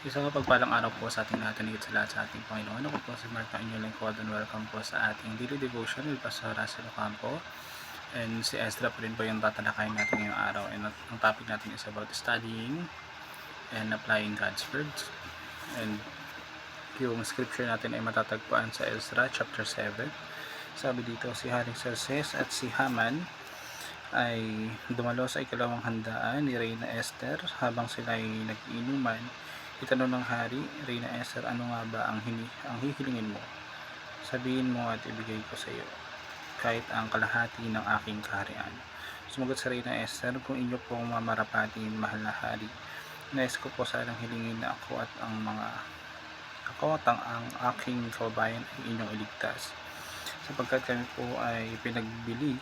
Isang mapagpalang araw po sa ating lahat, higit sa lahat sa ating Panginoon. Ako po si Mark, ang inyong lingkod, and welcome po sa ating daily devotion with Pastor Russell Ocampo. And si Ezra po rin po yung tatalakayin natin ngayong araw. And ang topic natin is about studying and applying God's words. And yung scripture natin ay matatagpuan sa Ezra chapter 7. Sabi dito, si Haring Xerxes at si Haman ay dumalo sa ikalawang handaan ni Reyna Esther habang sila ay nag-iinuman. Itanong ng hari, Reyna Esther, ano nga ba ang hihilingin mo? Sabihin mo at ibigay ko sa iyo, kahit ang kalahati ng aking kaharian. Sumagot sa Reyna Esther, kung inyo pong mamarapati, mahal na hari, nais ko po sanang hilingin na ako at ang aking kababayan ay inyong iligtas, sapagkat kami po ay pinagbili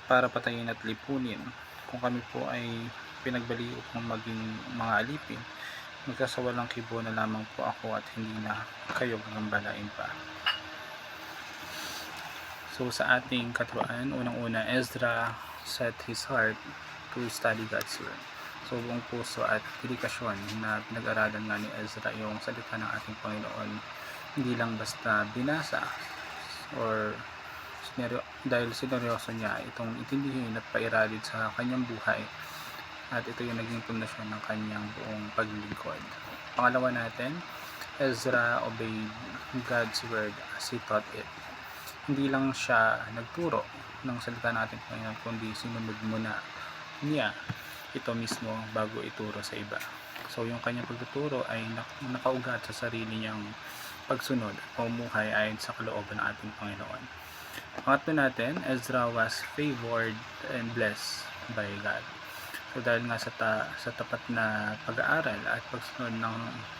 para patayin at lipunin. Kung kami po ay pinagbali upang maging mga alipin, magkasawalang kibo na lamang po ako at hindi na kayo gagambalain pa. So sa ating katuruan, unang-una, Ezra set his heart to study God's word. So buong puso at dedikasyon na pinag-aralan nga ni Ezra yung salita ng ating Panginoon, hindi lang basta binasa or dahil sineryoso niya itong intindihin at pairalid sa kanyang buhay, at ito yung naging pundasyon ng kanyang buong paglilingkod. Pangalawa natin, Ezra obeyed God's word as he taught it. Hindi lang siya nagturo ng salita ng ating Panginoon, kundi sinunod muna niya ito mismo bago ituro sa iba. So yung kanyang pagtuturo ay nakaugat sa sarili niyang pagsunod at pamumuhay ayon sa kalooban ng ating Panginoon. Pangatlo natin, Ezra was favored and blessed by God. So dahil nga sa tapat na pag-aaral at pagsunod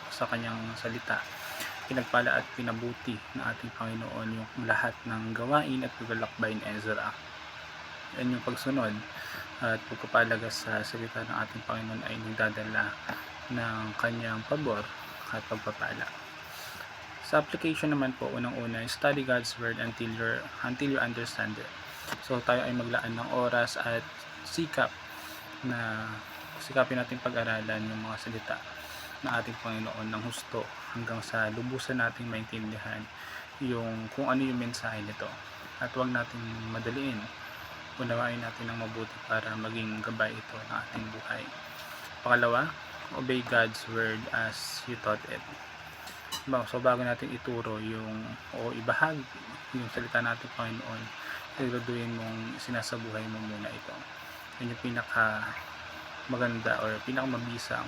sa kanyang salita, pinagpala at pinabuti ng ating Panginoon yung lahat ng gawain at paglalakbay ni Ezra. Yan yung pagsunod at pagpapalaga sa salita ng ating Panginoon ay nagdadala ng kanyang pabor at pagpapala. Sa application naman po, unang-una, study God's word until you understand it. So tayo ay maglaan ng oras at sikapin natin pag-aralan yung mga salita ng ating Panginoon ng husto hanggang sa lubusan nating maintindihan kung ano yung mensahe nito, at huwag natin madaliin. Unawain natin ng mabuti para maging gabay ito ng ating buhay. Pangalawa, obey God's word as He taught it. So bago natin ituro ibahagi yung salita natin Panginoon, siguraduhin mong sinasabuhay mo muna ito. Yan yung pinaka maganda or pinakamabisang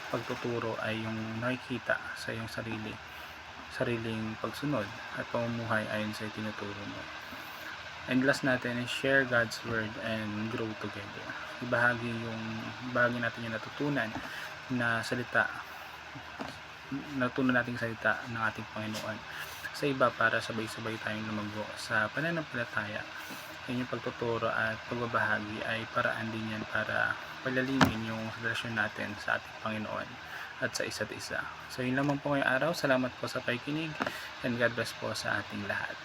pagtuturo ay yung nakikita sa iyong sariling pagsunod at pamumuhay ayon sa tinuturo mo. And last natin is share God's word and grow together. Ibahagi natin yung natutunan nating salita ng ating Panginoon sa iba para sabay-sabay tayong lumago sa pananampalataya. Yung pagtuturo at pagbabahagi ay paraan din yan para palalimin yung relasyon natin sa ating Panginoon at sa isa't isa. So yun lamang po ngayong araw. Salamat po sa pakikinig and God bless po sa ating lahat.